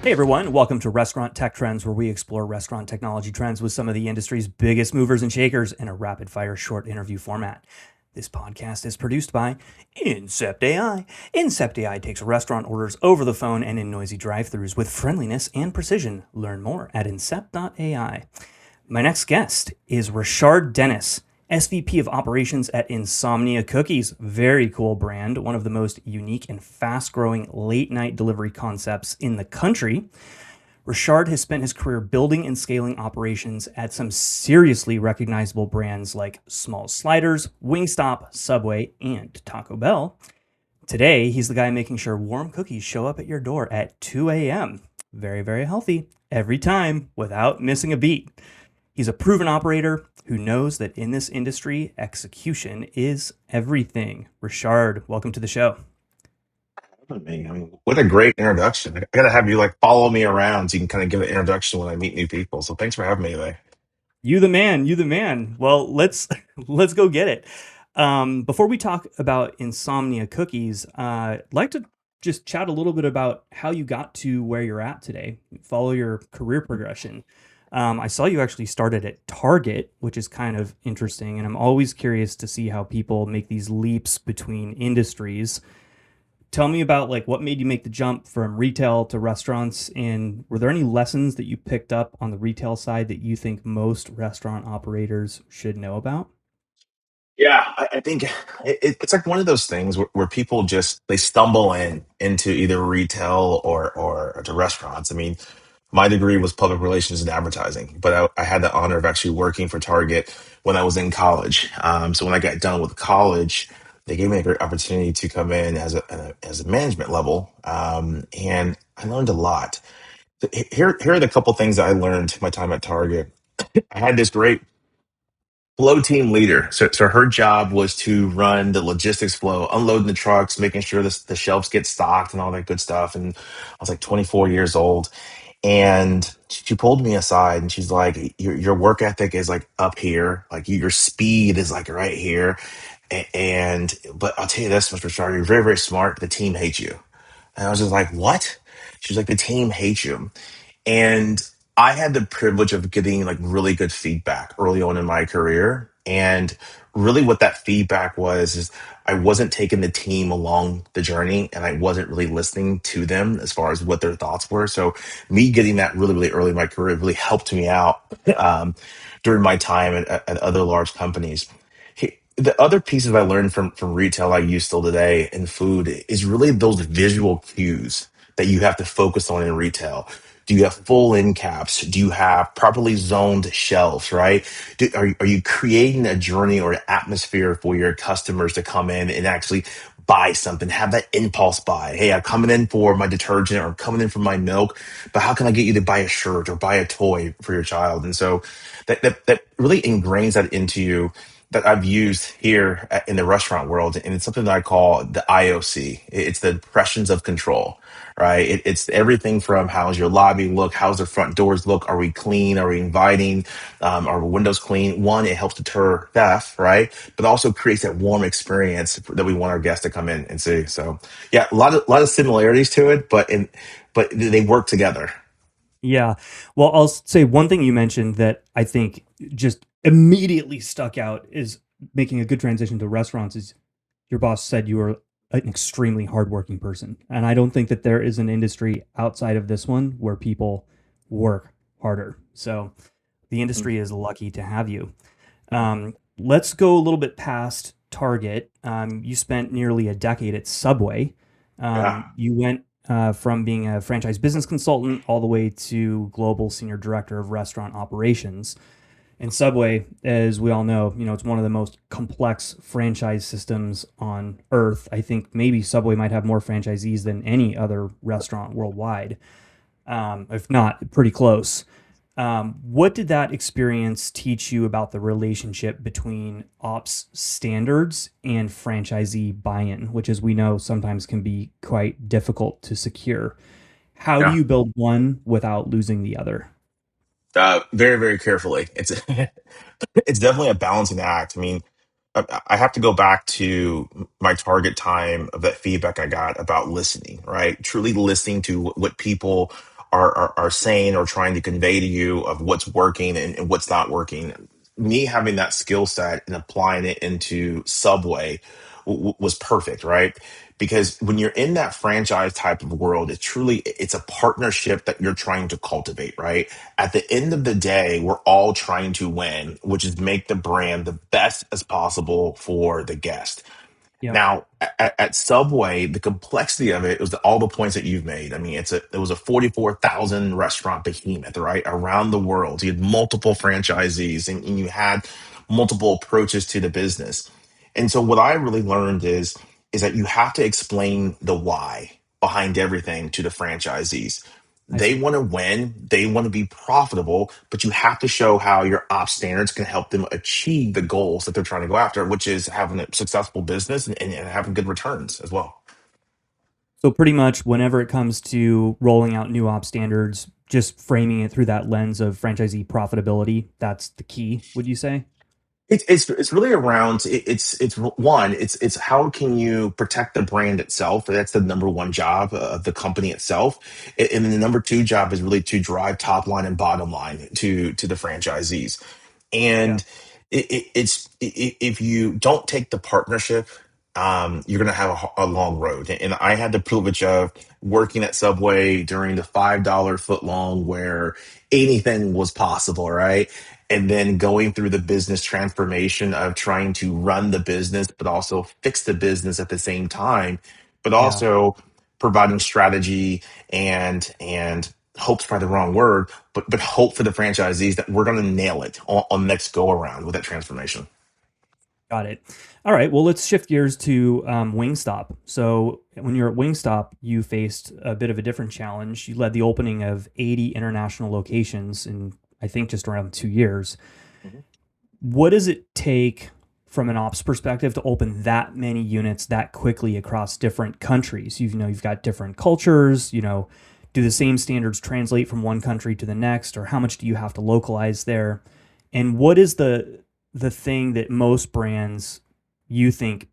Hey everyone, welcome to Restaurant Tech Trends, where we explore restaurant technology trends with some of the industry's biggest movers and shakers in a rapid fire short interview format. This podcast is produced by Incept AI. Incept AI takes restaurant orders over the phone and in noisy drive-thrus with friendliness and precision. Learn more at incept.ai. My next guest is Richard Dennis, SVP of Operations at Insomnia Cookies. Very cool brand, one of the most unique and fast growing late night delivery concepts in the country. Richard has spent his career building and scaling operations at some seriously recognizable brands like Small Sliders, Wingstop, Subway, and Taco Bell. Today, he's the guy making sure warm cookies show up at your door at 2 a.m. Very, very healthy, every time, without missing a beat. He's a proven operator who knows that in this industry, execution is everything. Richard, welcome to the show. I mean, what a great introduction. I gotta have you like follow me around so you can kind of give an introduction when I meet new people. So thanks for having me today. You the man, you the man. Well, let's go get it. Before we talk about Insomnia Cookies, I'd like to just chat a little bit about how you got to where you're at today. Follow your career progression. I saw you actually started at Target, which is kind of interesting, and I'm always curious to see how people make these leaps between industries. Tell me about like what made you make the jump from retail to restaurants, and were there any lessons that you picked up on the retail side that you think most restaurant operators should know about? Yeah, I think it's like one of those things where people just they stumble into either retail or to restaurants. I mean, my degree was public relations and advertising, but I had the honor of actually working for Target when I was in college. So when I got done with college, they gave me a great opportunity to come in as a management level, and I learned a lot. Here are the couple things that I learned my time at Target. I had this great flow team leader. So her job was to run the logistics flow, unloading the trucks, making sure the shelves get stocked and all that good stuff. And I was like 24 years old. And she pulled me aside and she's like, your work ethic is like up here. Like your speed is like right here. But I'll tell you this, Mr. Starr, you're very, very smart. The team hates you. And I was just like, what? She's like, the team hates you. And I had the privilege of getting like really good feedback early on in my career. And really what that feedback was is I wasn't taking the team along the journey and I wasn't really listening to them as far as what their thoughts were. So me getting that really, really early in my career really helped me out during my time at other large companies. The other pieces I learned from retail I use still today in food is really those visual cues that you have to focus on in retail. Do you have full end caps? Do you have properly zoned shelves, right? Are you creating a journey or an atmosphere for your customers to come in and actually buy something, have that impulse buy? Hey, I'm coming in for my detergent or coming in for my milk, but how can I get you to buy a shirt or buy a toy for your child? And so that really ingrains that into you that I've used here in the restaurant world. And it's something that I call the IOC. It's the impressions of control, right? It's everything from how's your lobby look? How's the front doors look? Are we clean? Are we inviting? Are the windows clean? One, it helps deter theft, right? But also creates that warm experience that we want our guests to come in and see. So yeah, a lot of similarities to it, but they work together. Yeah. Well, I'll say one thing you mentioned that I think just immediately stuck out is making a good transition to restaurants is your boss said you were an extremely hardworking person. And I don't think that there is an industry outside of this one where people work harder. So the industry is lucky to have you. Let's go a little bit past Target. You spent nearly a decade at Subway. Yeah. You went from being a franchise business consultant all the way to global senior director of restaurant operations. And Subway, as we all know, it's one of the most complex franchise systems on earth. I think maybe Subway might have more franchisees than any other restaurant worldwide, if not pretty close. What did that experience teach you about the relationship between ops standards and franchisee buy-in, which, as we know, sometimes can be quite difficult to secure? How do Yeah. you build one without losing the other? Very, very carefully. It's definitely a balancing act. I mean, I have to go back to my target time of that feedback I got about listening, right? Truly listening to what people are saying or trying to convey to you of what's working and what's not working. Me having that skill set and applying it into Subway was perfect, right? Because when you're in that franchise type of world, it's a partnership that you're trying to cultivate, right? At the end of the day, we're all trying to win, which is make the brand the best as possible for the guest. Yep. Now, at Subway, the complexity of it was all the points that you've made. I mean, it was a 44,000 restaurant behemoth, right, around the world. You had multiple franchisees, and you had multiple approaches to the business. And so, what I really learned is that you have to explain the why behind everything to the franchisees. I They see. want to win, they want to be profitable, but you have to show how your ops standards can help them achieve the goals that they're trying to go after, which is having a successful business and having good returns as well. So pretty much whenever it comes to rolling out new op standards, just framing it through that lens of franchisee profitability, that's the key, would you say? It's really around it's one it's how can you protect the brand itself. That's the number one job of the company itself, and then the number two job is really to drive top line and bottom line to the franchisees. Yeah. And if you don't take the partnership, you're going to have a long road. And I had the privilege of working at Subway during the $5 foot long where anything was possible, right? And then going through the business transformation of trying to run the business, but also fix the business at the same time, but Yeah. also providing strategy and hope's probably the wrong word, but hope for the franchisees that we're going to nail it on next go around with that transformation. Got it. All right. Well, let's shift gears to Wingstop. So, when you're at Wingstop, you faced a bit of a different challenge. You led the opening of 80 international locations in, I think, just around 2 years. Mhm. What does it take from an ops perspective to open that many units that quickly across different countries? You've got different cultures. Do the same standards translate from one country to the next, or how much do you have to localize there? And what is the thing that most brands you think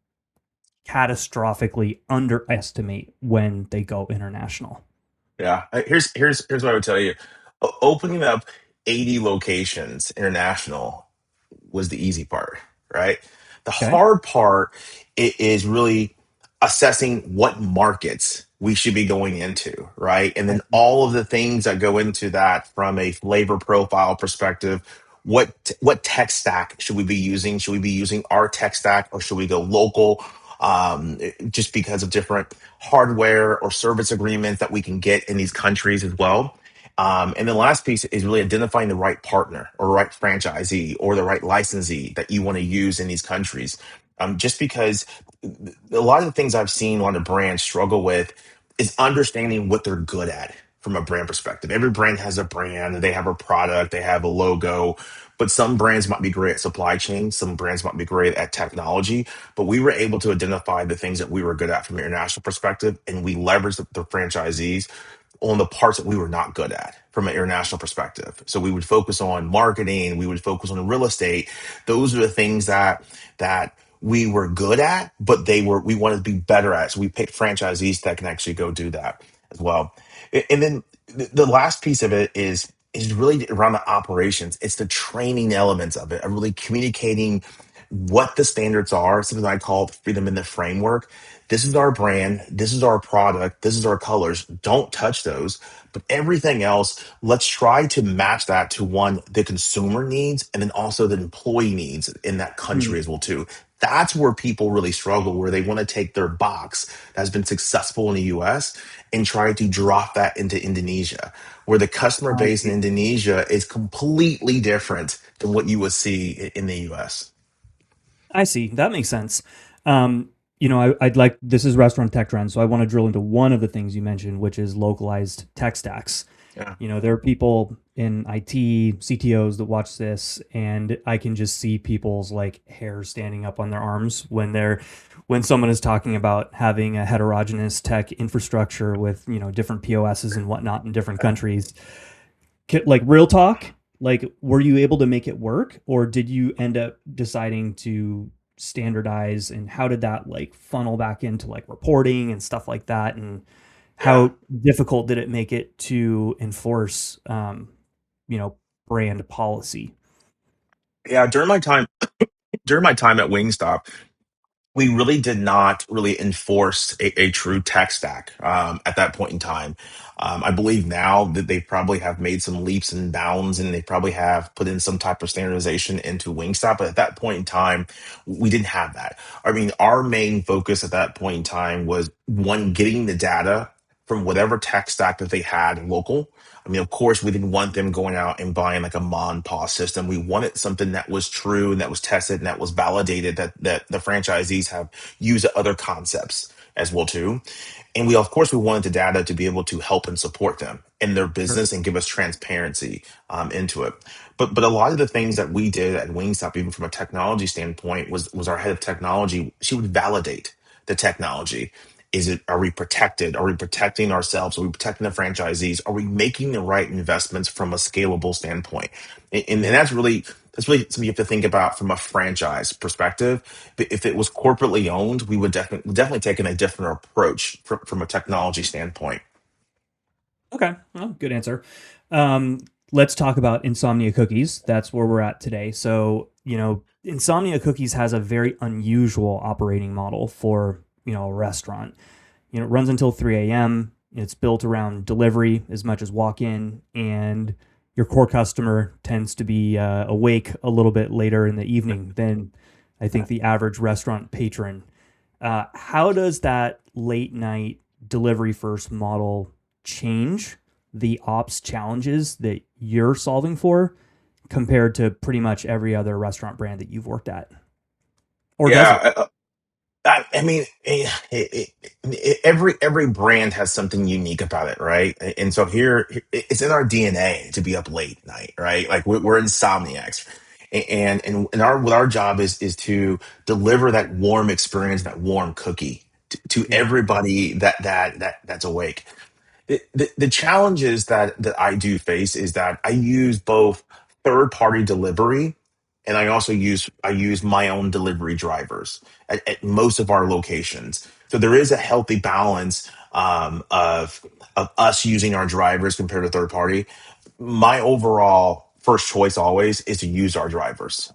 catastrophically underestimate when they go international? Yeah, here's what I would tell you. Opening up 80 locations international was the easy part, right? The Okay. hard part is really assessing what markets we should be going into, right? And I then see. all of the things that go into that from a flavor profile perspective. What tech stack should we be using? Should we be using our tech stack or should we go local? Just because of different hardware or service agreements that we can get in these countries as well. And the last piece is really identifying the right partner or right franchisee or the right licensee that you want to use in these countries. Just because a lot of the things I've seen a lot of brands struggle with is understanding what they're good at from a brand perspective. Every brand has a brand, they have a product, they have a logo, but some brands might be great at supply chain, some brands might be great at technology. But we were able to identify the things that we were good at from an international perspective, and we leveraged the franchisees on the parts that we were not good at from an international perspective. So we would focus on marketing, we would focus on real estate. Those are the things that we were good at, but we wanted to be better at. So we picked franchisees that can actually go do that as well. And then the last piece of it is really around the operations. It's the training elements of it, of really communicating what the standards are, something I call freedom in the framework. This is our brand, this is our product, this is our colors. Don't touch those. But everything else, let's try to match that to one, the consumer needs, and then also the employee needs in that country Hmm. as well too. That's where people really struggle, where they want to take their box that has been successful in the US and try to drop that into Indonesia, where the customer I base in see. Indonesia is completely different than what you would see in the US. I see. That makes sense. I'd like this is restaurant tech trends, so I want to drill into one of the things you mentioned, which is localized tech stacks. Yeah. There are people in IT, CTOs that watch this, and I can just see people's like hair standing up on their arms when someone is talking about having a heterogeneous tech infrastructure with different POSs and whatnot in different countries. Like real talk, like were you able to make it work, or did you end up deciding to standardize, and how did that like funnel back into like reporting and stuff like that? And Yeah. How difficult did it make it to enforce, you know, brand policy? Yeah. During my time at Wingstop, we really did not really enforce a true tech stack at that point in time. I believe now that they probably have made some leaps and bounds, and they probably have put in some type of standardization into Wingstop. But at that point in time, we didn't have that. I mean, our main focus at that point in time was one, getting the data from whatever tech stack that they had local. I mean, of course, we didn't want them going out and buying like a mon pause system. We wanted something that was true and that was tested and that was validated, that the franchisees have used other concepts as well too. And we, of course, we wanted the data to be able to help and support them in their Sure. business and give us transparency into it. But a lot of the things that we did at Wingstop, even from a technology standpoint, was our head of technology. She would validate the technology. Are we protected? Are we protecting ourselves? Are we protecting the franchisees? Are we making the right investments from a scalable standpoint? And that's really something you have to think about from a franchise perspective. But if it was corporately owned, we would definitely taken a different approach from a technology standpoint. Okay, well, good answer. Um, let's talk about Insomnia Cookies. That's where we're at today. So, Insomnia Cookies has a very unusual operating model for, a restaurant. It runs until 3 a.m. It's built around delivery as much as walk in, and your core customer tends to be awake a little bit later in the evening than I think the average restaurant patron. How does that late night delivery first model change the ops challenges that you're solving for compared to pretty much every other restaurant brand that you've worked at? Or does it? Yeah, I mean, every brand has something unique about it, right? And so here, it's in our DNA to be up late night, right? Like we're insomniacs, and our what our job is to deliver that warm experience, that warm cookie to Yeah. everybody that's awake. The challenges that I do face is that I use both third party delivery, and I use my own delivery drivers at most of our locations. So there is a healthy balance of us using our drivers compared to third party. My overall first choice always is to use our drivers.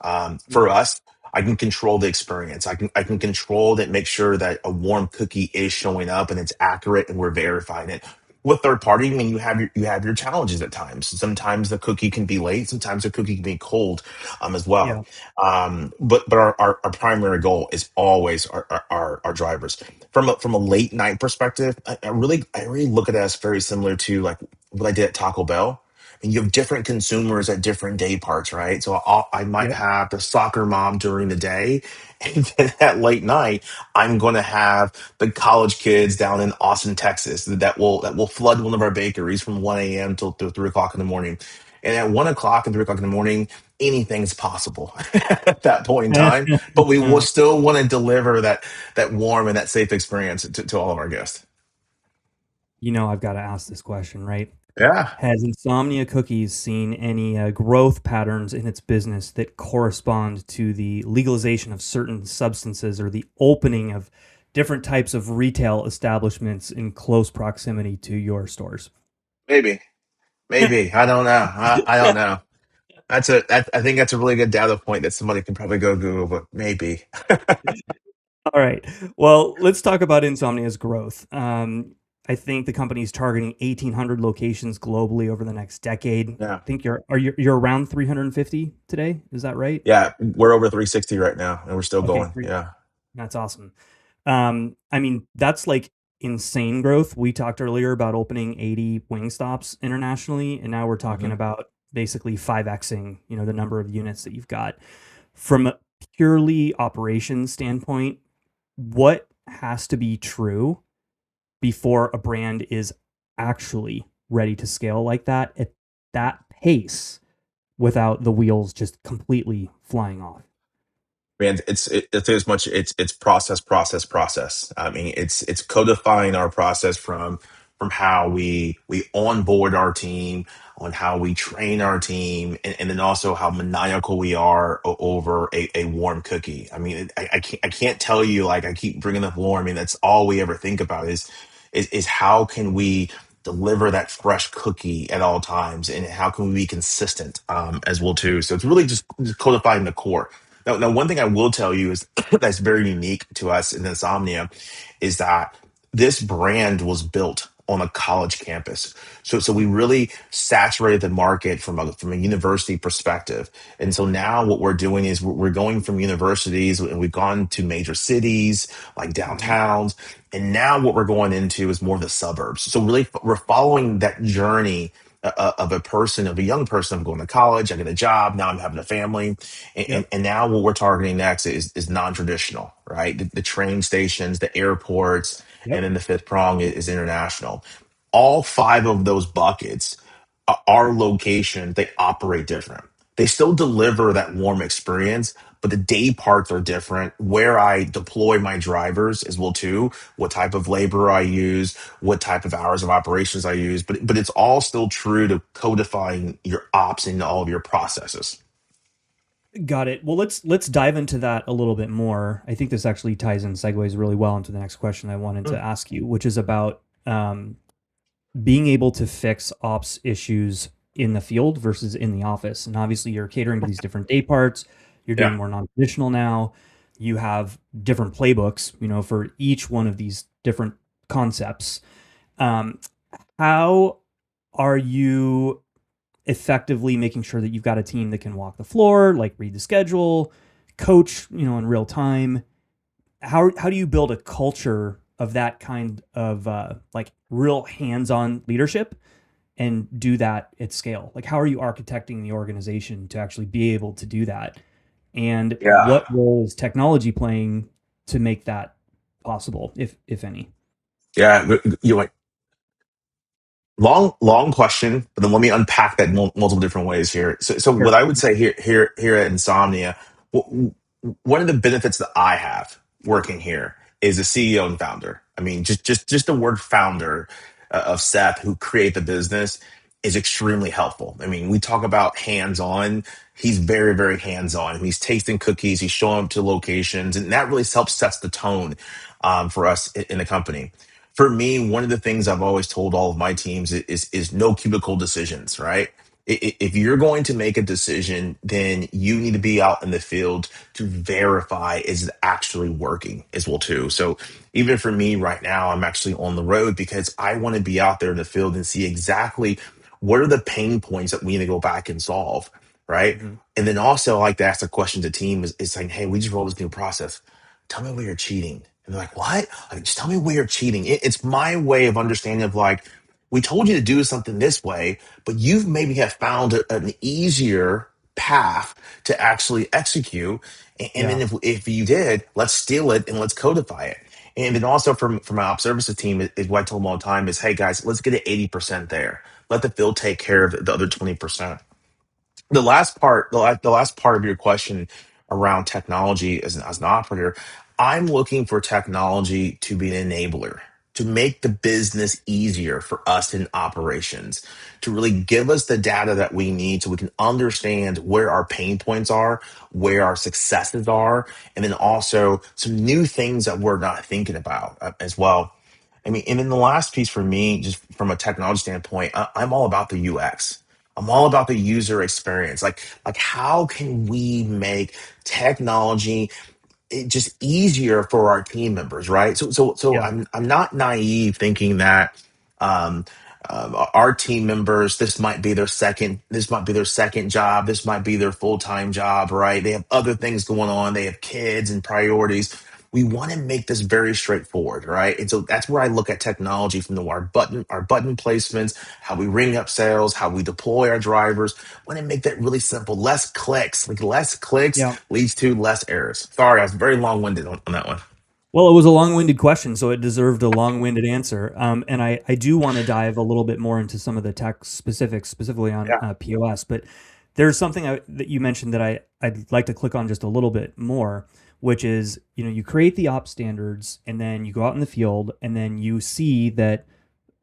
For Mhm. us, I can control the experience. I can control that, make sure that a warm cookie is showing up and it's accurate and we're verifying it. With third party, I mean, you have your challenges at times. Sometimes the cookie can be late. Sometimes the cookie can be cold, as well. Yeah. But our primary goal is always our drivers. From a late night perspective, I really look at it as very similar to like what I did at Taco Bell. And you have different consumers at different day parts, right? So I might Yep. have the soccer mom during the day, and then at late night, I'm going to have the college kids down in Austin, Texas, that will flood one of our bakeries from 1 a.m. till 3 o'clock in the morning. And at 1 o'clock and 3 o'clock in the morning, anything's possible at that point in time. But we will still want to deliver that warm and that safe experience to all of our guests. I've got to ask this question, right? Yeah. Has Insomnia Cookies seen any growth patterns in its business that correspond to the legalization of certain substances or the opening of different types of retail establishments in close proximity to your stores? Maybe. Maybe. I don't know. I don't know. I think that's a really good data point that somebody can probably go Google, but maybe. All right. Well, let's talk about Insomnia's growth. I think the company is targeting 1,800 locations globally over the next decade. I Yeah. think you're around 350 today. Is that right? Yeah. We're over 360 right now and we're still Okay, going. great. Yeah. That's awesome. I mean, that's like insane growth. We talked earlier about opening 80 wing stops internationally, and now we're talking hmm about basically 5xing, the number of units that you've got. From a purely operations standpoint, what has to be true before a brand is actually ready to scale like that at that pace without the wheels just completely flying off? Man, it's as much it's process. I mean, it's codifying our process from how we onboard our team, on how we train our team, and then also how maniacal we are over a warm cookie. I mean, I can't tell you, like, I keep bringing up warm. I mean, that's all we ever think about is how can we deliver that fresh cookie at all times, and how can we be consistent as well too. So it's really just codifying the core. Now, one thing I will tell you is that's very unique to us in Insomnia is that this brand was built on a college campus. So we really saturated the market from a university perspective. And so now what we're doing is we're going from universities, and we've gone to major cities like Mm-hmm. downtowns. And now what we're going into is more of the suburbs. So really we're following that journey of of a young person. I'm going to college, I get a job, now I'm having a family. And Yep. now what we're targeting next is non-traditional, right? The train stations, the airports, and Yep. then the fifth prong is international. All five of those buckets are location, they operate different. They still deliver that warm experience, but the day parts are different. Where I deploy my drivers as well too, what type of labor I use, what type of hours of operations I use, but it's all still true to codifying your ops into all of your processes. Got it. Well, let's dive into that a little bit more. I think this actually ties and segues really well into the next question I wanted to ask you, which is about being able to fix ops issues in the field versus in the office. And obviously, you're catering to these different day parts. You're Yeah. doing more non-traditional now. You have different playbooks, for each one of these different concepts. Um, how are you effectively making sure that you've got a team that can walk the floor, like read the schedule, coach, in real time? How do you build a culture of that kind of like real hands-on leadership and do that at scale? Like, how are you architecting the organization to actually be able to do that? And Yeah. what role is technology playing to make that possible, if any? Yeah. You long question, but then let me unpack that multiple different ways here. So what Sure. I would say here at Insomnia, one of the benefits that I have working here is a CEO and founder. I mean, just the word founder of Seth, who create the business, is extremely helpful. I mean, we talk about hands on. He's very, very hands on. He's tasting cookies. He's showing up to locations, and that really helps sets the tone for us in the company. For me, one of the things I've always told all of my teams is no cubicle decisions, right? If you're going to make a decision, then you need to be out in the field to verify is it actually working as well too. So even for me right now, I'm actually on the road because I want to be out there in the field and see exactly what are the pain points that we need to go back and solve, right? Mm-hmm. And then also I like to ask the question to team is saying, hey, we just rolled this new process. Tell me where you're cheating. And they're like, what? Like, just tell me where you're cheating. It's my way of understanding of like, we told you to do something this way, but you've maybe have found an easier path to actually execute. And then Yeah. if you did, let's steal it and let's codify it. And then also from my ops services team is what I told them all the time is, hey guys, let's get it 80% there. Let the field take care of the other 20%. The last part of your question around technology as an operator, I'm looking for technology to be an enabler, to make the business easier for us in operations, to really give us the data that we need so we can understand where our pain points are, where our successes are, and then also some new things that we're not thinking about as well. I mean, and then the last piece for me, just from a technology standpoint, I'm all about the UX. I'm all about the user experience. Like how can we make technology just easier for our team members, right? So Yeah. I'm not naive thinking that um, our team members, this might be their second job, this might be their full time job, right? They have other things going on, they have kids and priorities. We want to make this very straightforward, right? And so that's where I look at technology from our button placements, how we ring up sales, how we deploy our drivers. Want to make that really simple, less clicks, like less clicks Yeah. leads to less errors. Sorry, I was very long-winded on that one. Well, it was a long-winded question, so it deserved a long-winded answer. And I do want to dive a little bit more into some of the tech specifics, specifically on Yeah. POS. But there's something that you mentioned that I'd like to click on just a little bit more, which is, you create the op standards, and then you go out in the field, and then you see that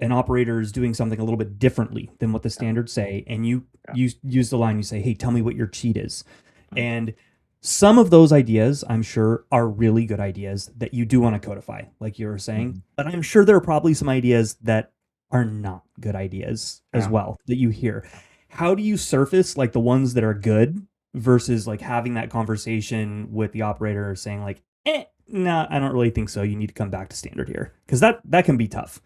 an operator is doing something a little bit differently than what the standards say, and you use the line, you say, "Hey, tell me what your cheat is," Yeah. and Some of those ideas, I'm sure, are really good ideas that you do want to codify, like you were saying. Mhm. But I'm sure there are probably some ideas that are not good ideas as Yeah. well that you hear. How do you surface like the ones that are good versus like having that conversation with the operator saying like, no, I don't really think so. You need to come back to standard here because that can be tough.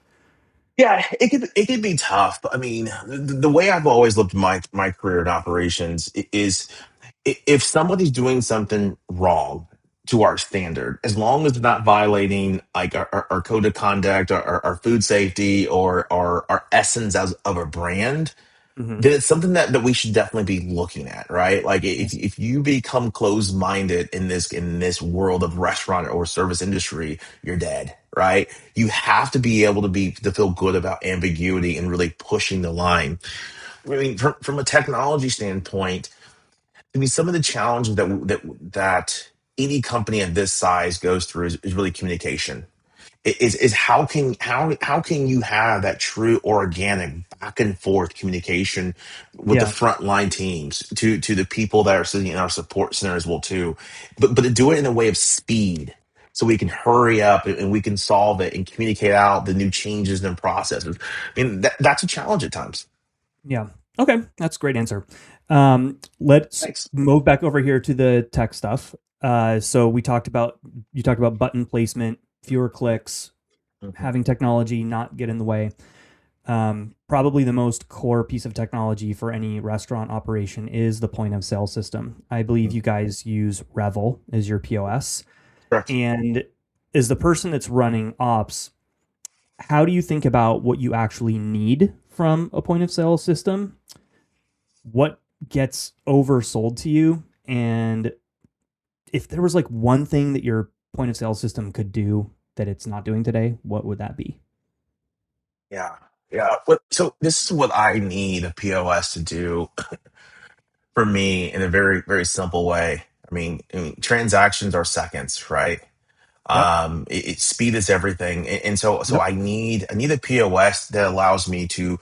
Yeah, it could be tough. But I mean, the way I've always looked at my career in operations is if somebody's doing something wrong to our standard, as long as they're not violating like our code of conduct or our food safety or our essence as of a brand, Hmm. then it's something that we should definitely be looking at, right? Like if you become closed minded in this world of restaurant or service industry, you're dead, right? You have to be able to feel good about ambiguity and really pushing the line. I mean, from a technology standpoint, I mean, some of the challenges that any company of this size goes through is really communication. Is how can you have that true organic back and forth communication with the Yeah. frontline teams to the people that are sitting in our support center as well too, but to do it in a way of speed so we can hurry up and we can solve it and communicate out the new changes and processes. I mean that's a challenge at times. Yeah. Okay. That's a great answer. Let's Thanks. move back over here to the tech stuff. So you talked about button placement, fewer clicks, Mhm. having technology not get in the way. Probably the most core piece of technology for any restaurant operation is the point of sale system. I believe you guys use Revel as your POS. Correct. And as the person that's running ops, how do you think about what you actually need from a point of sale system? What gets oversold to you? And if there was like one thing that your point of sale system could do that it's not doing today, what would that be? Yeah. Yeah. So this is what I need a POS to do for me in a very, very simple way. I mean, transactions are seconds, right? Yep. Speed is everything. And so Yep. I need a POS that allows me to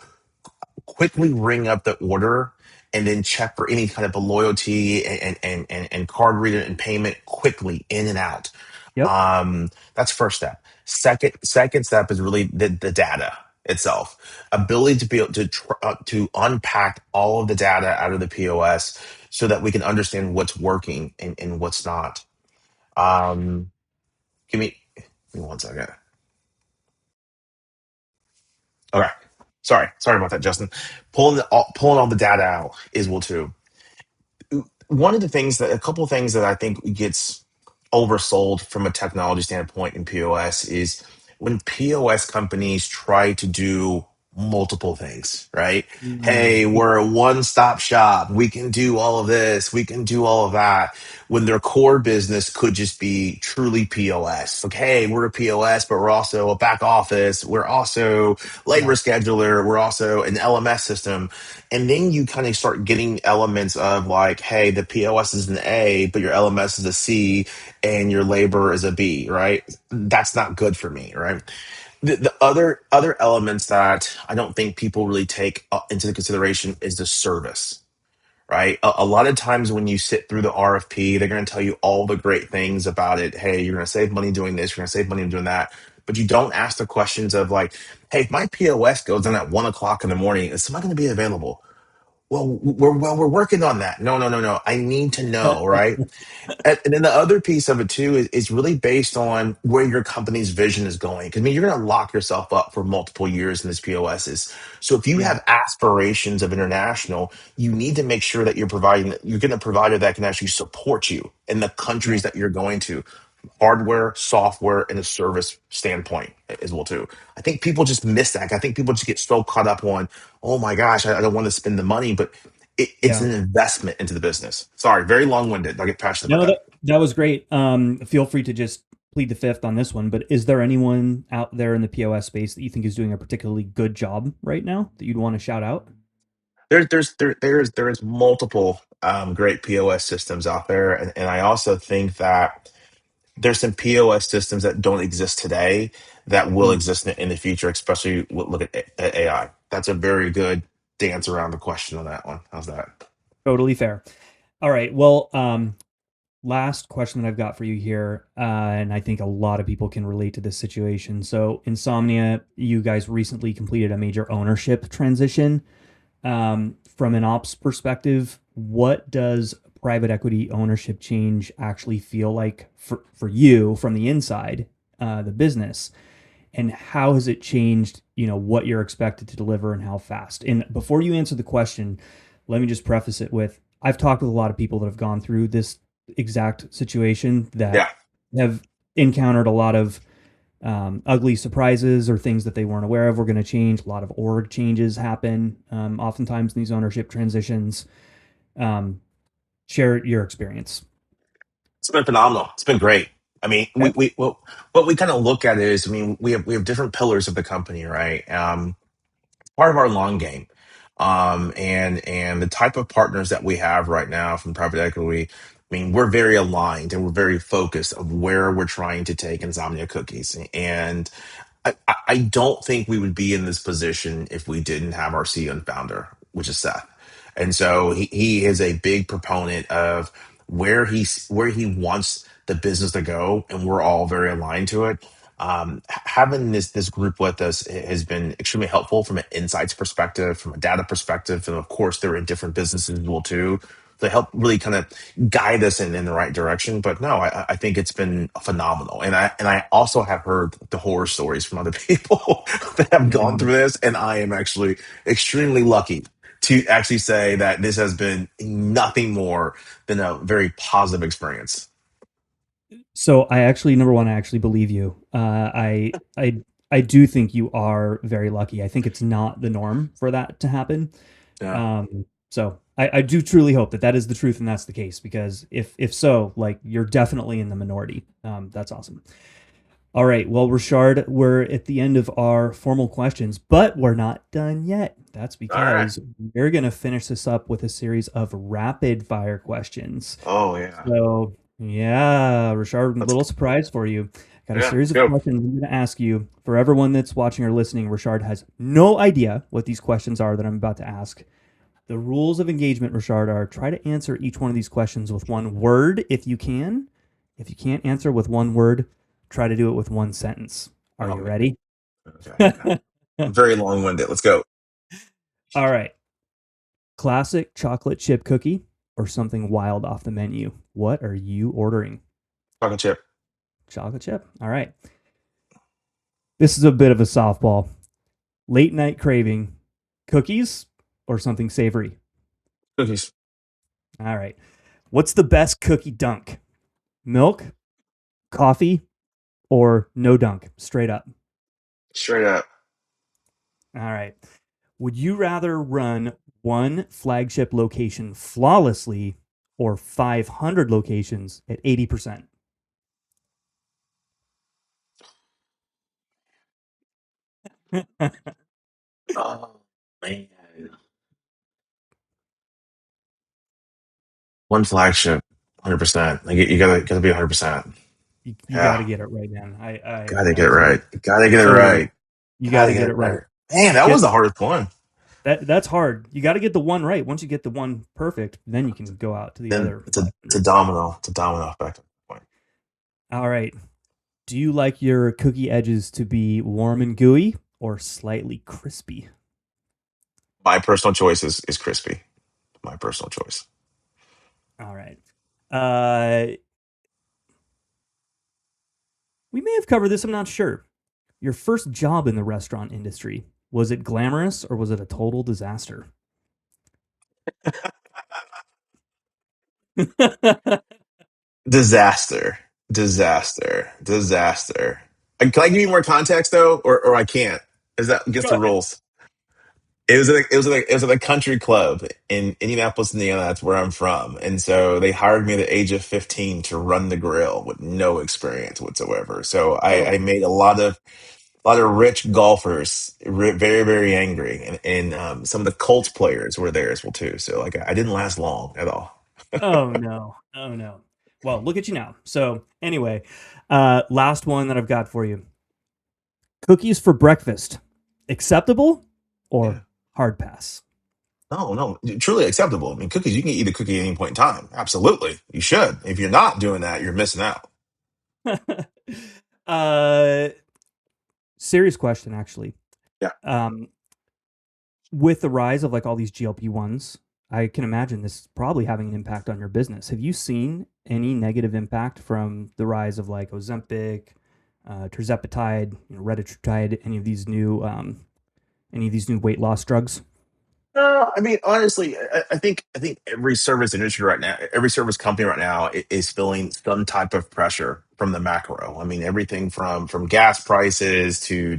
quickly ring up the order and then check for any kind of a loyalty and card reader and payment quickly in and out. Yep. That's first step. Second step is really the data itself. Ability to be able to unpack all of the data out of the POS so that we can understand what's working and what's not. Um, give me 1 second. Okay. Sorry about that, Justin. Pulling all the data out is will too. One of the things that a couple of things that I think gets oversold from a technology standpoint in POS is when POS companies try to do multiple things, right? Hey, Yeah. we're a one-stop shop. We can do all of this. We can do all of that. When their core business could just be truly POS. Like, hey, we're a POS, but we're also a back office. We're also labor Yeah. scheduler. We're also an LMS system. And then you kind of start getting elements of like, hey, the POS is an A, but your LMS is a C and your labor is a B, right? That's not good for me, right? The other elements that I don't think people really take into consideration is the service, right? A lot of times when you sit through the RFP, they're going to tell you all the great things about it. Hey, you're going to save money doing this, you're going to save money doing that. But you don't ask the questions of like, hey, if my POS goes in at 1 o'clock in the morning, is somebody going to be available? Well, we're working on that. No, no, no, no. I need to know, right? And then the other piece of it too is really based on where your company's vision is going. Because I mean, you're going to lock yourself up for multiple years in this POSs. So if you Yeah. have aspirations of international, you need to make sure that you're getting a provider that can actually support you in the Yeah. countries that you're going to, hardware, software, and a service standpoint as well too. I think people just miss that. I think people just get so caught up on, oh my gosh, I don't want to spend the money, but it's Yeah. an investment into the business. Sorry, very long winded. I'll get passionate No, about that was great. Feel free to just plead the fifth on this one, but is there anyone out there in the POS space that you think is doing a particularly good job right now that you'd want to shout out? that. There's multiple great POS systems out there, and I also think that there's some POS systems that don't exist today that will Mm, exist in the future, especially look at AI. That's a very good dance around the question on that one. How's that? totally fair. All right. Well, last question that I've got for you here, and I think a lot of people can relate to this situation. So, Insomnia, you guys recently completed a major ownership transition. From an ops perspective, what does private equity ownership change actually feel like for you from the inside, the business? And how has it changed, what you're expected to deliver and how fast? And before you answer the question, let me just preface it with I've talked with a lot of people that have gone through this exact situation Yeah. that have encountered a lot of ugly surprises or things that they weren't aware of were going to change. A lot of org changes happen oftentimes in these ownership transitions. Um, Share your experience. It's been phenomenal. It's been great. I mean, Okay. what we kind of look at is, I mean, we have different pillars of the company, right? Part of our long game. And the type of partners that we have right now from private equity, I mean, we're very aligned and we're very focused of where we're trying to take Insomnia Cookies. And I don't think we would be in this position if we didn't have our CEO and founder, which is Seth. And so he is a big proponent of where he wants the business to go, and we're all very aligned to it. Having this group with us has been extremely helpful from an insights perspective, from a data perspective, and of course they're in different businesses as well too. To help really kind of guide us in the right direction. But no, I think it's been phenomenal. And I also have heard the horror stories from other people that have gone Mhm. through this. And I am actually extremely lucky to actually say that this has been nothing more than a very positive experience. So I actually, number one, I actually believe you. I do think you are very lucky. I think it's not the norm for that to happen. Yeah. So I do truly hope that that is the truth and that's the case because if so, like you're definitely in the minority. That's awesome. All right, well, Richard, we're at the end of our formal questions, but we're not done yet. That's All right. because we're going to finish this up with a series of rapid fire questions. Oh yeah. So, yeah, Richard, a Let's little surprise for you. Got a yeah, series let's of go. questions I'm going to ask you. For everyone that's watching or listening, Richard has no idea what these questions are that I'm about to ask. The rules of engagement, Richard, are try to answer each one of these questions with one word if you can. If you can't answer with one word, try to do it with one sentence. Are Oh you man. ready? Okay. Very long winded. Let's go. All right. Classic chocolate chip cookie or something wild off the menu? What are you ordering? Chocolate chip. Chocolate chip. All right. This is a bit of a softball. Late night craving, cookies or something savory? Cookies. All right. What's the best cookie dunk? Milk, coffee, or no dunk? Straight up. Straight up. All right. Would you rather run one flagship location flawlessly or 500 locations at 80%? Oh man. One flagship, 100%. Like you gotta be 100%. You got Yeah, to get it right, man. gotta I get it totally, right. Gotta get it totally, right. you got Gotta to get get it it right. right. Man, that was Get the hardest one. that's hard. You got to get the one right. Once you get the one perfect, then you can go out to the Then other it's a 500. domino. It's a domino effect. All right. Do you like your cookie edges to be warm and gooey or slightly crispy? My personal choice is crispy. My personal choice. All right. Uh, we may have covered this. I'm not sure. Your first job in the restaurant industry, was it glamorous or was it a total disaster? Disaster. Disaster. Disaster. Can I give you more context though, or I can't? Is that against Go the ahead. rules? It was at a country club in Indianapolis, Indiana. That's where I'm from, and so they hired me at the age of 15 to run the grill with no experience whatsoever. So I Oh, made a lot of rich golfers very very angry, and some of the Colts players were there as well too. So like I didn't last long at all. oh no. Oh no. Well, look at you now. So, anyway, last one that I've got for you. Cookies for breakfast. Acceptable Yeah, or hard pass? No, no, truly acceptable. I mean, cookies, you can eat a cookie at any point in time. Absolutely. You should. If you're not doing that, you're missing out. uh, serious question, actually. Yeah. Um, with the rise of like all these GLP-1s, I can imagine this probably having an impact on your business. Have you seen any negative impact from the rise of like Ozempic, tirzepatide, retatrutide, any of these new weight loss drugs? I mean, honestly, I think every service industry right now, every service company right now is feeling some type of pressure from the macro. I mean, everything from gas prices to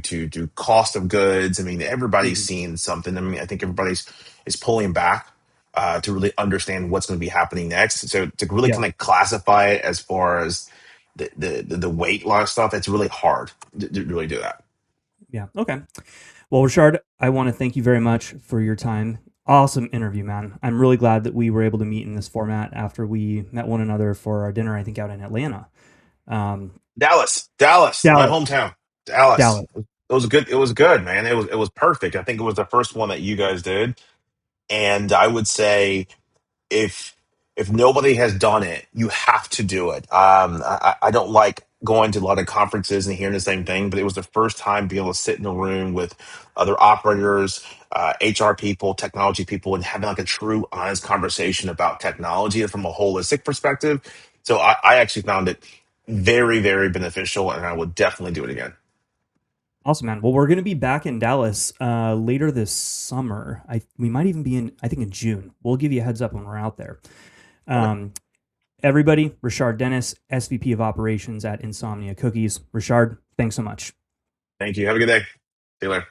cost of goods. I mean, everybody's Mhm. seeing something. I mean, I think everybody's is pulling back to really understand what's going to be happening next. So to really Yeah, kind of classify it as far as the weight loss stuff, it's really hard to really do that. yeah. Okay. Well, Richard, I want to thank you very much for your time. Awesome interview, man. I'm really glad that we were able to meet in this format after we met one another for our dinner, I think, out in Atlanta. Um, Dallas, my Dallas, hometown. Dallas. Dallas. It was good. It was good, man. It was perfect. I think it was the first one that you guys did, and I would say if if nobody has done it, you have to do it. I don't like going to a lot of conferences and hearing the same thing, but it was the first time being able to sit in a room with other operators, HR people, technology people, and having like a true, honest conversation about technology and from a holistic perspective. So I actually found it very, very beneficial, and I would definitely do it again. Awesome, man. Well, we're going to be back in Dallas later this summer. We might even be in, I think, in June. We'll give you a heads up when we're out there. Okay. Um, Everybody, Richard Dennis, SVP of Operations at Insomnia Cookies. Richard, thanks so much. Thank you. Have a good day. See you later.